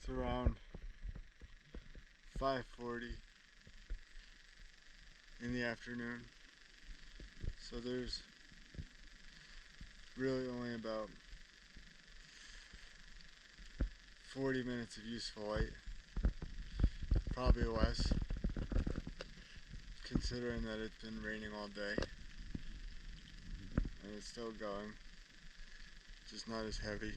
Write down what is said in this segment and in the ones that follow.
It's around 5:40 in the afternoon, so there's really only about 40 minutes of useful light, probably less, considering that it's been raining all day and it's still going, just not as heavy.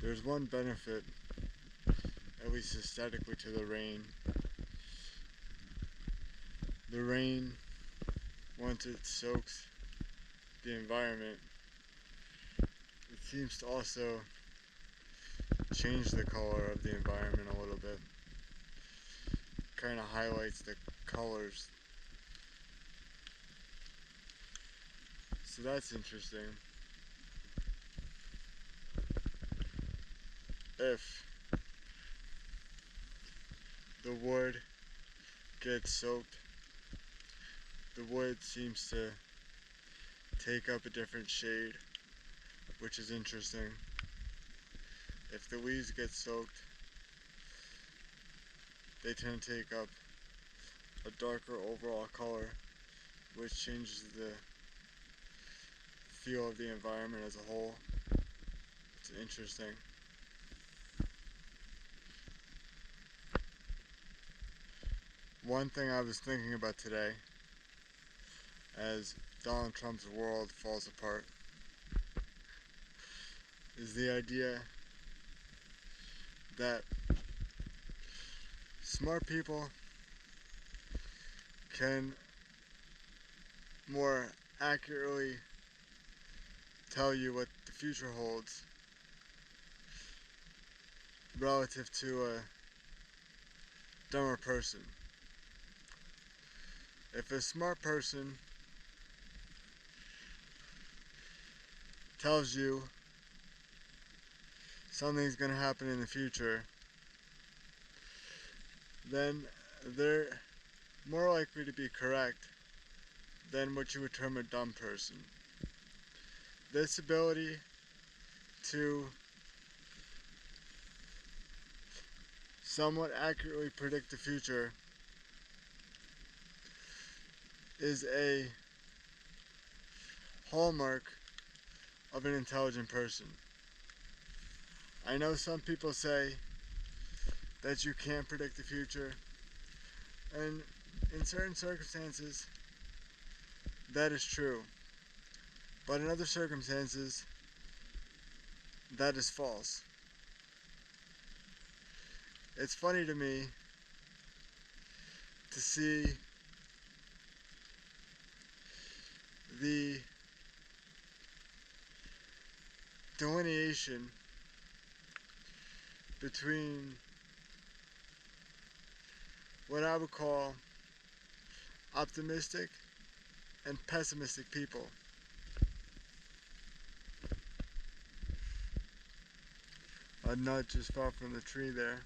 There's one benefit, at least aesthetically, to the rain. The rain, once it soaks the environment, it seems to also change the color of the environment a little bit. Kind of highlights the colors. So that's interesting. If the wood gets soaked, the wood seems to take up a different shade, which is interesting. If the leaves get soaked, they tend to take up a darker overall color, which changes the feel of the environment as a whole. It's interesting. One thing I was thinking about today, as Donald Trump's world falls apart, is the idea that smart people can more accurately tell you what the future holds relative to a dumber person. If a smart person tells you something's going to happen in the future, then they're more likely to be correct than what you would term a dumb person. This ability to somewhat accurately predict the future is a hallmark of an intelligent person. I know some people say that you can't predict the future, and in certain circumstances that is true, but in other circumstances that is false. It's funny to me to see the delineation between what I would call optimistic and pessimistic people. A nut just fell from the tree there.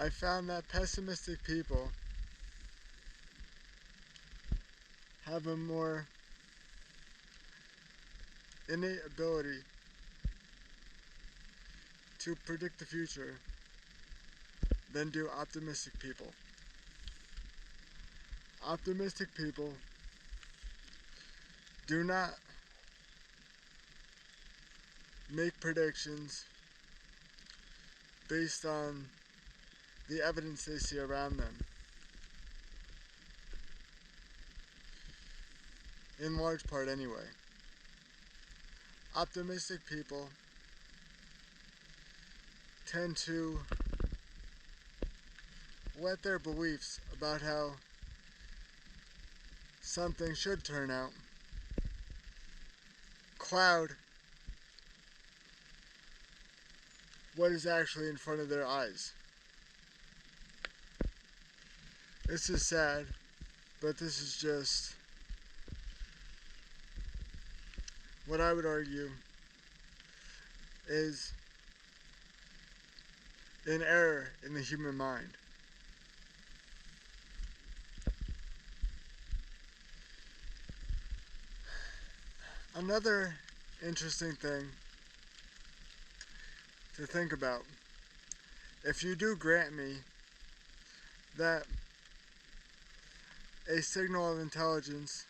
I found that pessimistic people have a more innate ability to predict the future than do optimistic people. Optimistic people do not make predictions based on the evidence they see around them. In large part anyway. Optimistic people tend to let their beliefs about how something should turn out cloud what is actually in front of their eyes. This is sad, but this is just what I would argue is an error in the human mind. Another interesting thing to think about, if you do grant me that a signal of intelligence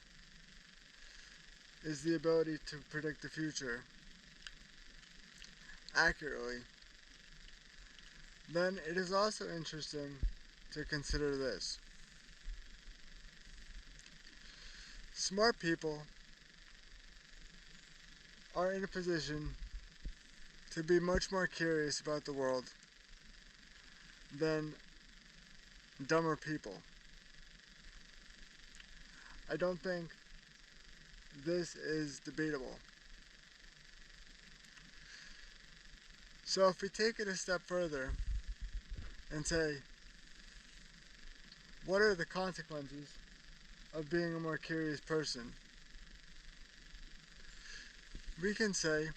is the ability to predict the future accurately, then it is also interesting to consider this. Smart people are in a position to be much more curious about the world than dumber people. I don't think this is debatable. So if we take it a step further and say, what are the consequences of being a more curious person? We can say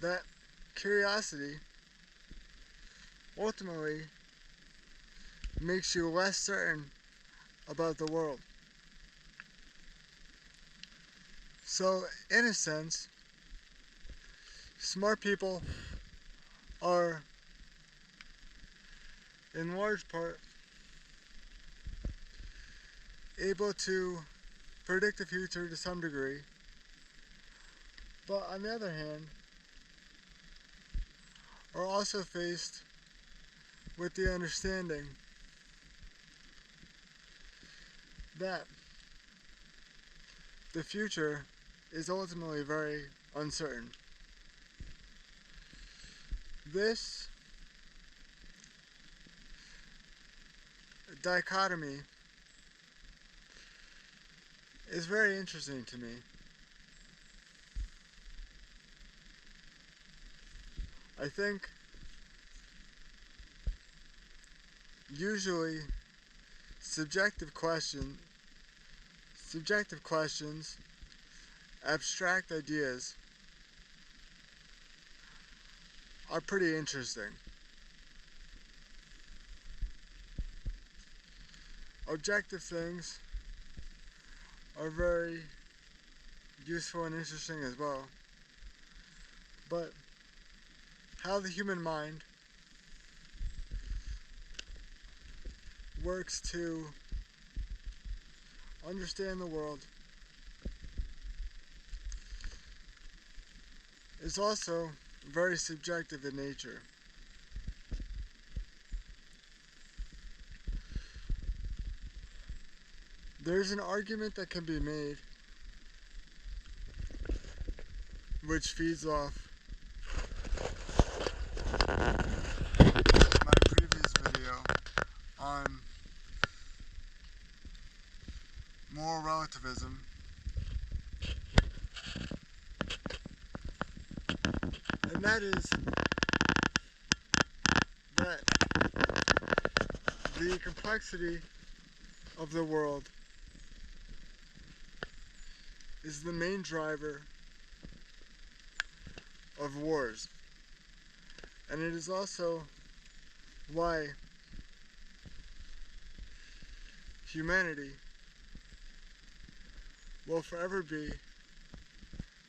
that curiosity ultimately makes you less certain about the world. So, in a sense, smart people are, in large part, able to predict the future to some degree, but on the other hand, are also faced with the understanding that the future is ultimately very uncertain. This dichotomy is very interesting to me. I think usually subjective questions, abstract ideas are pretty interesting. Objective things are very useful and interesting as well. But how the human mind works to understand the world is also very subjective in nature. There's an argument that can be made which feeds off my previous video on moral relativism, and that is that the complexity of the world is the main driver of wars, and it is also why humanity will forever be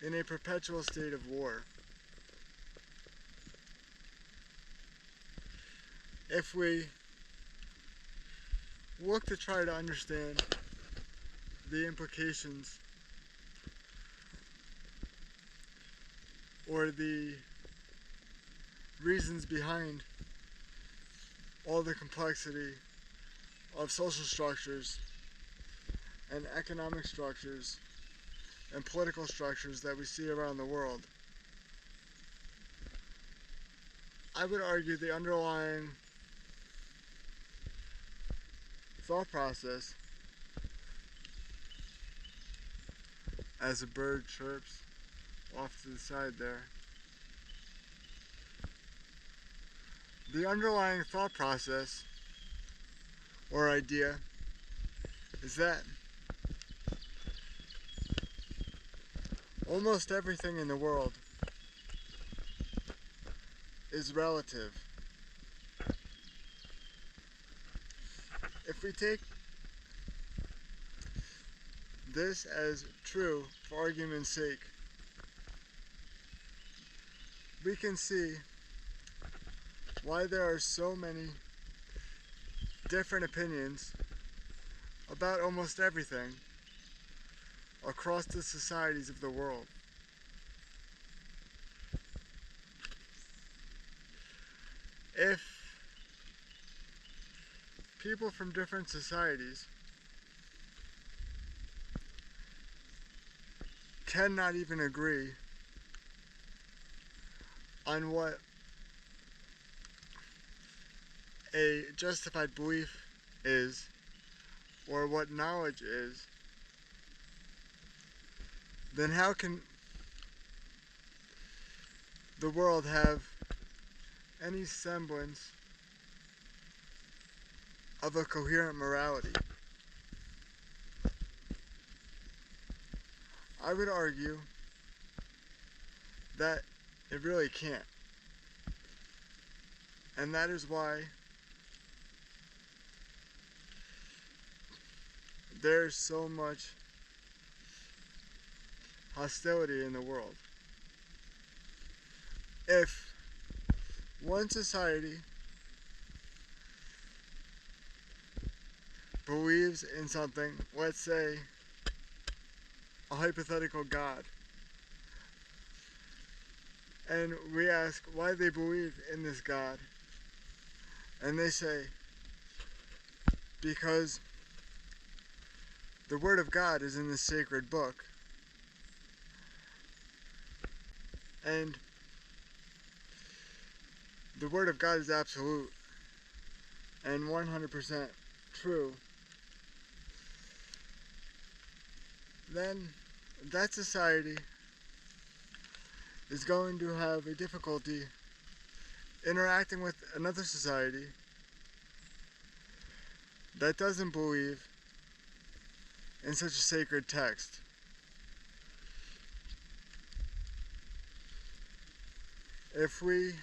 in a perpetual state of war. If we look to try to understand the implications or the reasons behind all the complexity of social structures and economic structures and political structures that we see around the world, I would argue the underlying thought process, as a bird chirps off to the side there, the underlying thought process or idea is that almost everything in the world is relative. If we take this as true for argument's sake, we can see why there are so many different opinions about almost everything across the societies of the world. If people from different societies cannot even agree on what a justified belief is or what knowledge is, then how can the world have any semblance of a coherent morality? I would argue that it really can't. And that is why there's so much hostility in the world. If one society believes in something, let's say a hypothetical God, and we ask why they believe in this God, and they say, because the Word of God is in the sacred book, and the Word of God is absolute and 100% true, then that society is going to have a difficulty interacting with another society that doesn't believe in such a sacred text. If we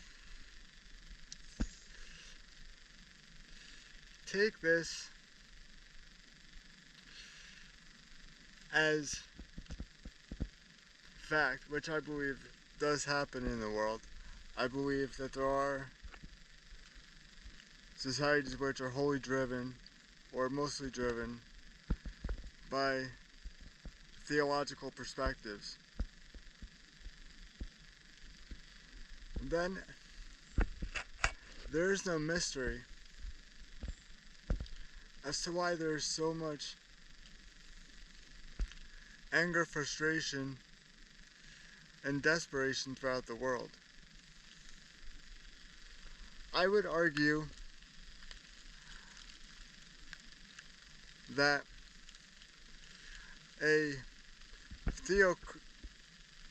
take this as fact, which I believe does happen in the world, I believe that there are societies which are wholly driven, or mostly driven, by theological perspectives. Then there is no mystery as to why there is so much anger, frustration, and desperation throughout the world. I would argue that a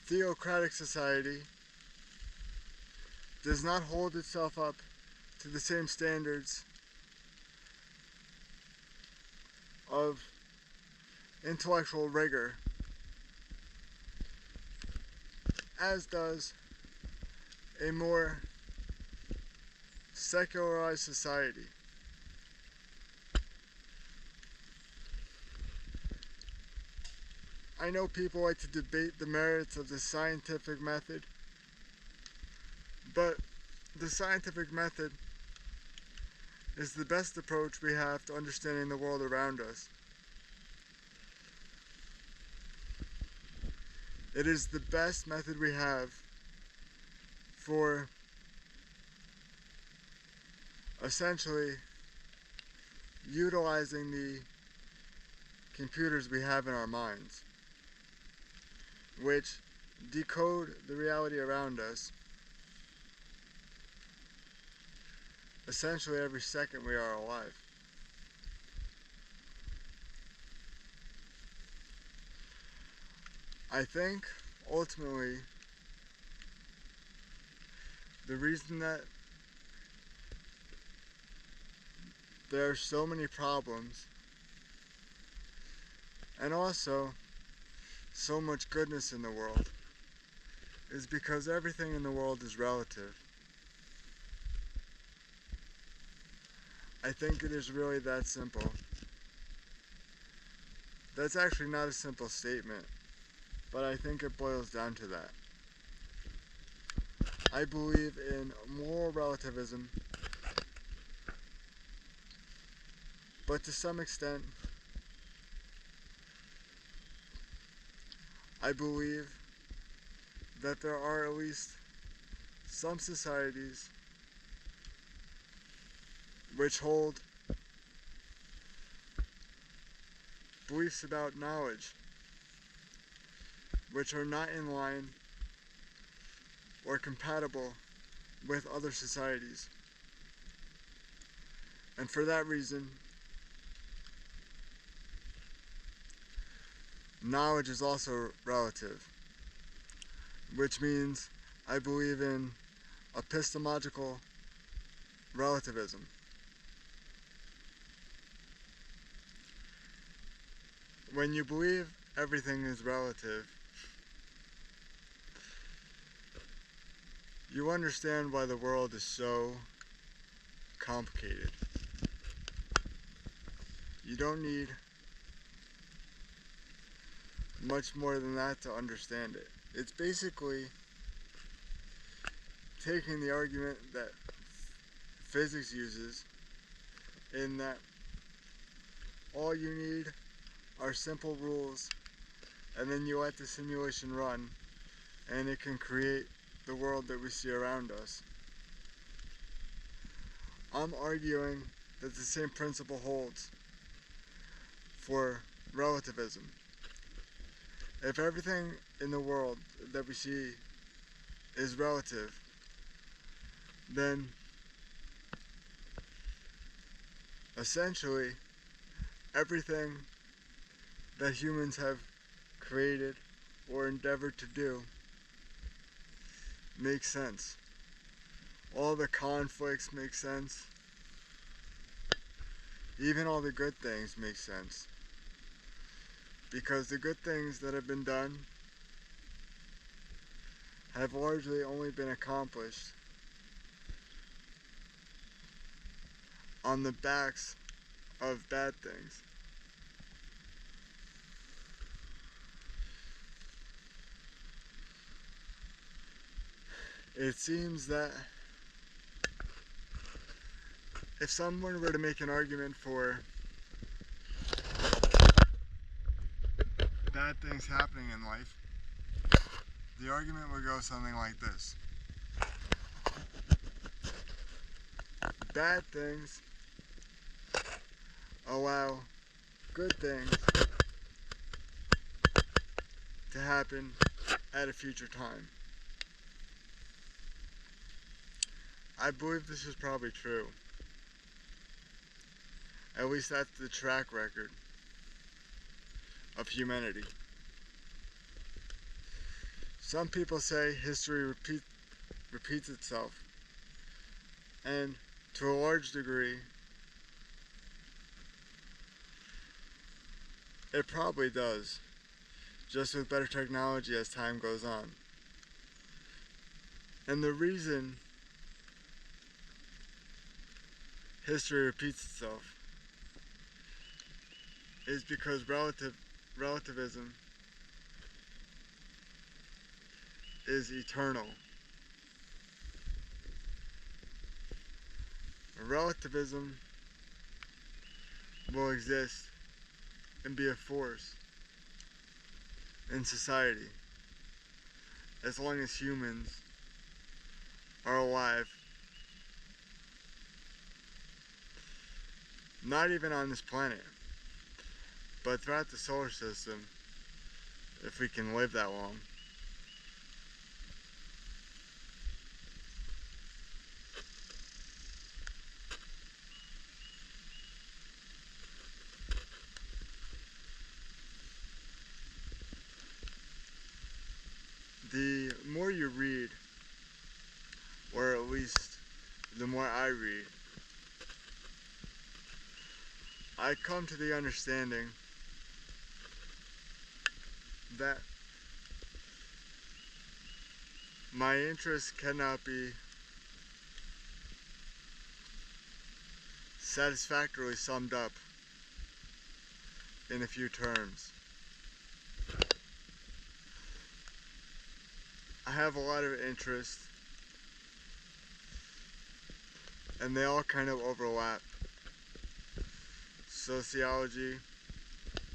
theocratic society does not hold itself up to the same standards of intellectual rigor as does a more secularized society. I know people like to debate the merits of the scientific method, but the scientific method is the best approach we have to understanding the world around us. It is the best method we have for essentially utilizing the computers we have in our minds, which decode the reality around us essentially every second we are alive. I think ultimately the reason that there are so many problems and also so much goodness in the world is because everything in the world is relative. I think it is really that simple. That's actually not a simple statement, but I think it boils down to that. I believe in moral relativism, but to some extent, I believe that there are at least some societies which hold beliefs about knowledge which are not in line or compatible with other societies. And for that reason, knowledge is also relative, which means I believe in epistemological relativism. When you believe everything is relative, you understand why the world is so complicated. You don't need much more than that to understand it. It's basically taking the argument that physics uses, in that all you need are simple rules, and then you let the simulation run, and it can create the world that we see around us. I'm arguing that the same principle holds for relativism. If everything in the world that we see is relative, then essentially everything that humans have created or endeavored to do makes sense. All the conflicts make sense. Even all the good things make sense. Because the good things that have been done have largely only been accomplished on the backs of bad things. It seems that if someone were to make an argument for bad things happening in life, the argument would go something like this. Bad things allow good things to happen at a future time. I believe this is probably true. At least that's the track record of humanity. Some people say history repeats itself, and to a large degree, it probably does, just with better technology as time goes on. And the reason history repeats itself is because relativism is eternal. Relativism will exist and be a force in society as long as humans are alive. Not even on this planet, but throughout the solar system, if we can live that long. The more you read, or at least the more I read, I come to the understanding that my interests cannot be satisfactorily summed up in a few terms. I have a lot of interest, and they all kind of overlap. Sociology,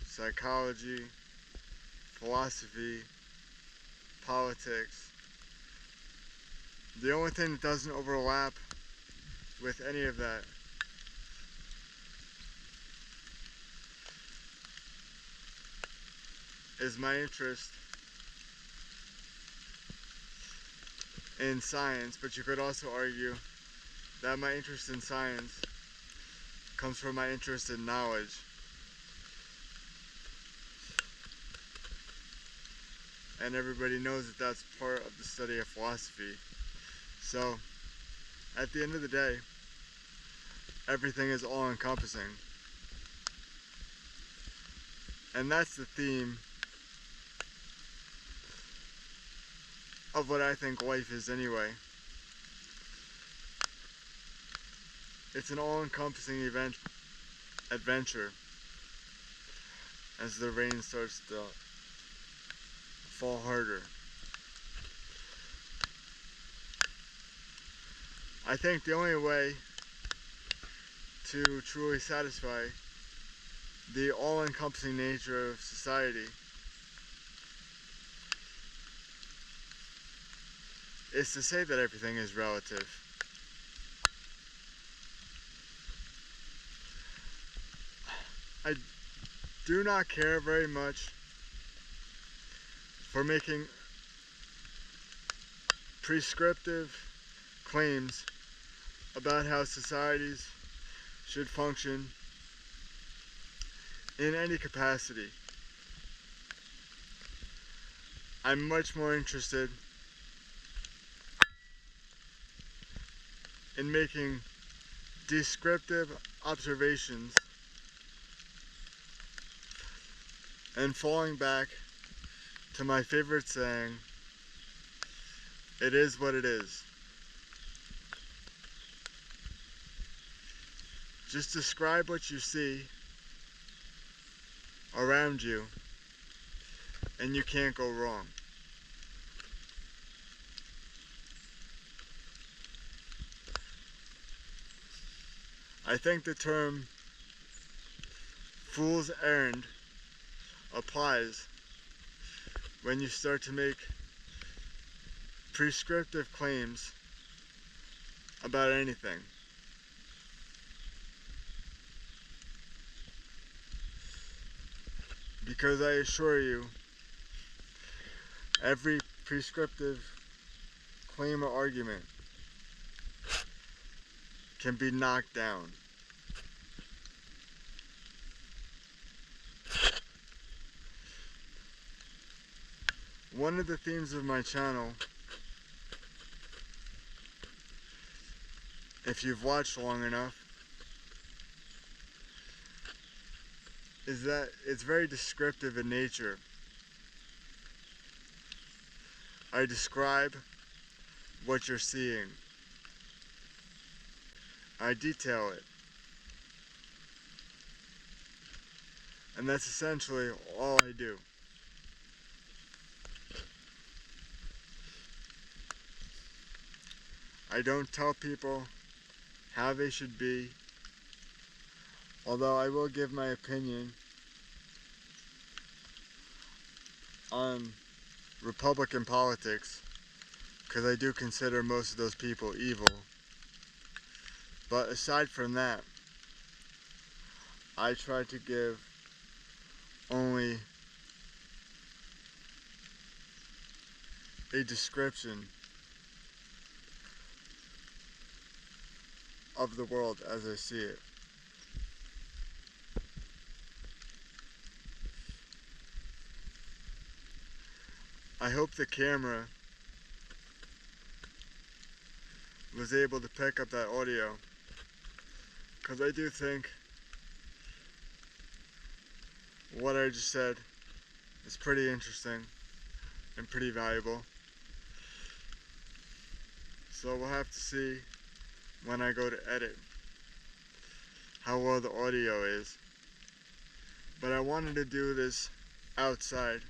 psychology, philosophy, politics. The only thing that doesn't overlap with any of that is my interest in science, but you could also argue that my interest in science comes from my interest in knowledge. And everybody knows that that's part of the study of philosophy. So, at the end of the day, everything is all-encompassing. And that's the theme of what I think life is anyway. It's an all-encompassing adventure as the rain starts to fall harder. I think the only way to truly satisfy the all-encompassing nature of society is to say that everything is relative. I do not care very much for making prescriptive claims about how societies should function in any capacity. I'm much more interested in making descriptive observations and falling back to my favorite saying, it is what it is. Just describe what you see around you, and you can't go wrong. I think the term fool's errand applies when you start to make prescriptive claims about anything. Because I assure you, every prescriptive claim or argument can be knocked down. One of the themes of my channel, if you've watched long enough, is that it's very descriptive in nature. I describe what you're seeing. I detail it. And that's essentially all I do. I don't tell people how they should be, although I will give my opinion on Republican politics, because I do consider most of those people evil. But aside from that, I try to give only a description of the world as I see it. I hope the camera was able to pick up that audio, because I do think what I just said is pretty interesting and pretty valuable. So we'll have to see when I go to edit how well the audio is, But I wanted to do this outside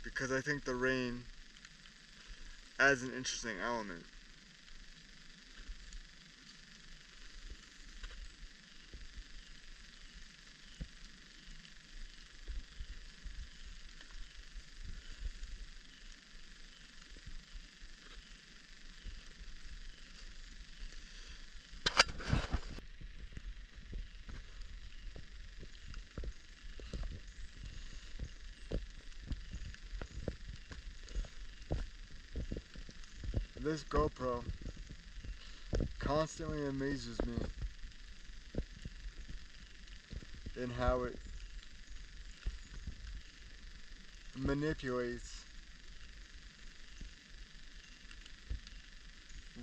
because I think the rain adds an interesting element. This GoPro constantly amazes me in how it manipulates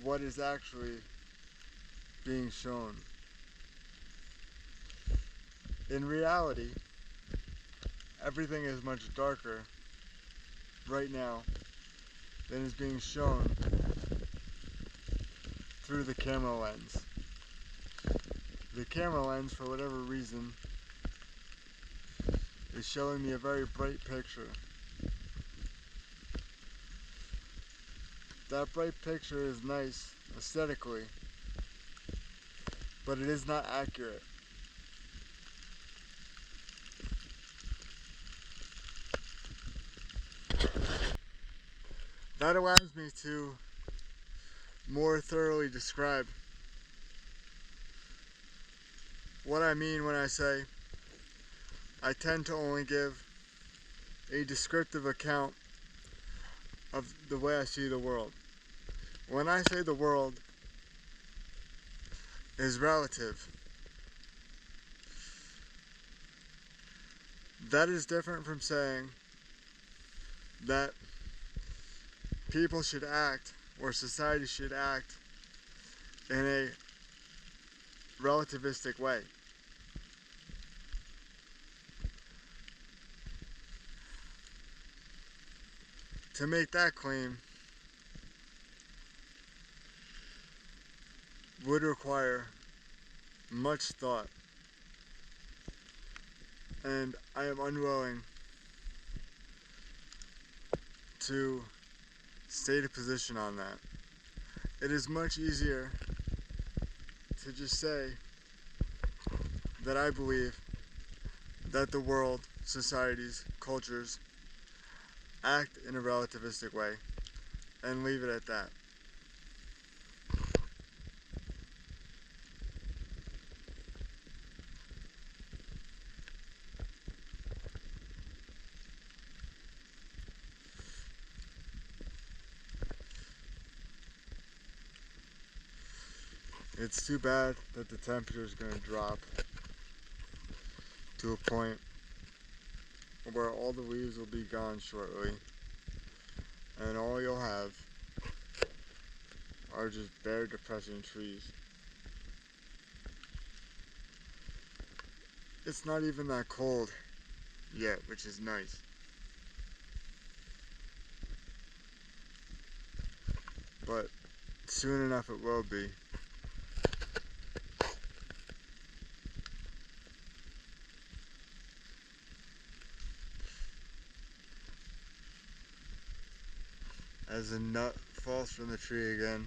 what is actually being shown. In reality, everything is much darker right now than is being shown through the camera lens. The camera lens, for whatever reason, is showing me a very bright picture. That bright picture is nice aesthetically, but it is not accurate. That allows me to more thoroughly describe what I mean when I say I tend to only give a descriptive account of the way I see the world. When I say the world is relative, that is different from saying that people should act, or society should act, in a relativistic way. To make that claim would require much thought, and I am unwilling to state a position on that. It is much easier to just say that I believe that the world, societies, cultures act in a relativistic way and leave it at that. It's too bad that the temperature is going to drop to a point where all the leaves will be gone shortly, and all you'll have are just bare, depressing trees. It's not even that cold yet, which is nice. But soon enough it will be. As a nut falls from the tree again.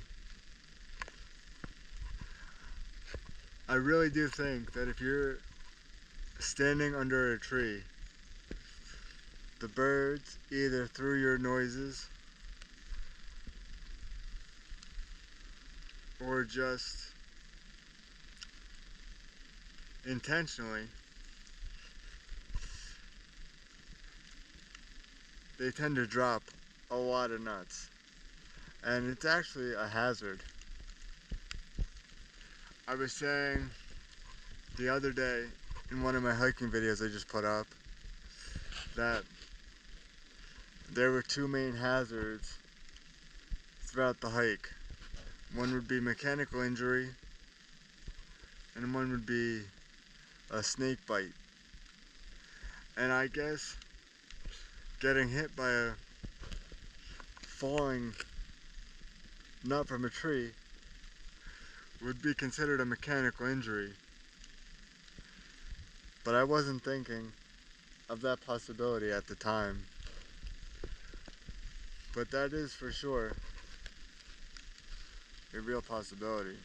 I really do think that if you're standing under a tree, the birds, either through your noises or just intentionally, they tend to drop a lot of nuts. And it's actually a hazard. I was saying the other day in one of my hiking videos I just put up that there were two main hazards throughout the hike. One would be mechanical injury, and one would be a snake bite. And I guess getting hit by a falling nut from a tree would be considered a mechanical injury. But I wasn't thinking of that possibility at the time. But that is for sure a real possibility.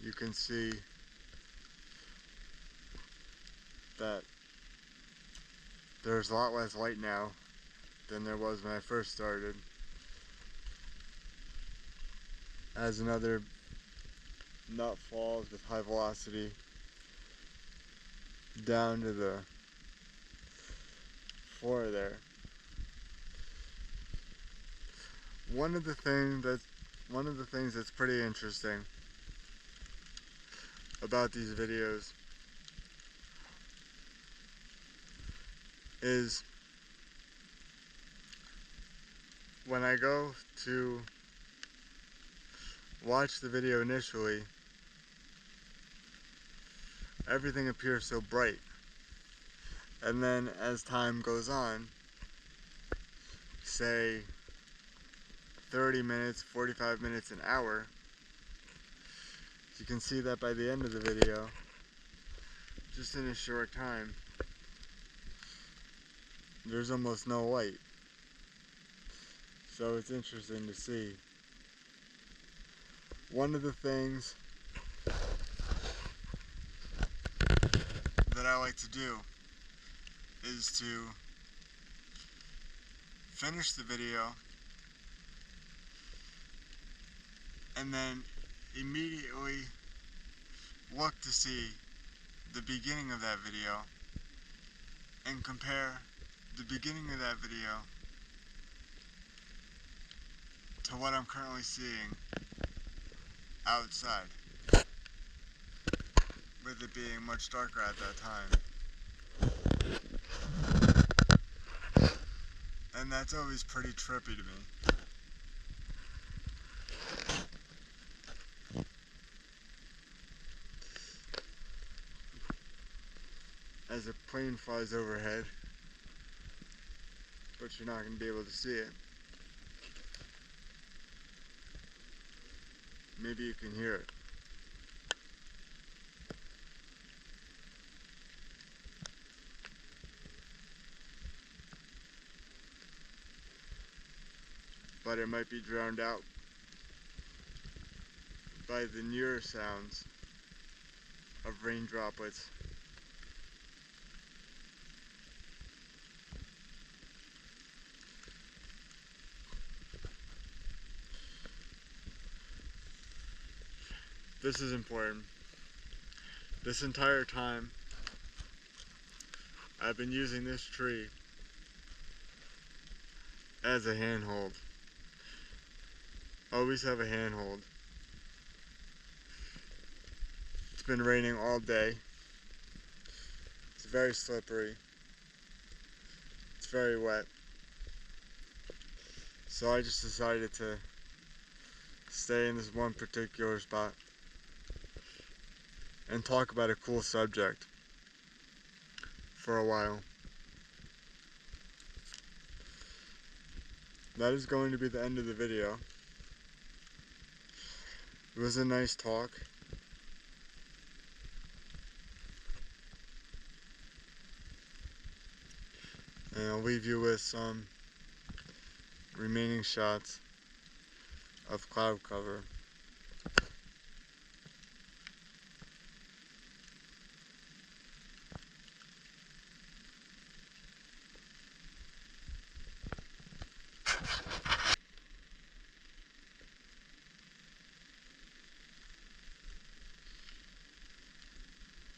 You can see that there's a lot less light now than there was when I first started. As another nut falls with high velocity down to the floor there. One of the things that's pretty interesting about these videos is when I go to watch the video initially, everything appears so bright. And then as time goes on, say 30 minutes, 45 minutes, an hour, you can see that by the end of the video, just in a short time, there's almost no light. So it's interesting to see. One of the things that I like to do is to finish the video and then immediately look to see the beginning of that video and compare the beginning of that video to what I'm currently seeing outside, with it being much darker at that time. And that's always pretty trippy to me. As a plane flies overhead, but you're not going to be able to see it. Maybe you can hear it. But it might be drowned out by the nearer sounds of rain droplets. This is important. This entire time, I've been using this tree as a handhold. Always have a handhold. It's been raining all day. It's very slippery. It's very wet. So I just decided to stay in this one particular spot and talk about a cool subject for a while. That is going to be the end of the video. It was a nice talk. And I'll leave you with some remaining shots of cloud cover.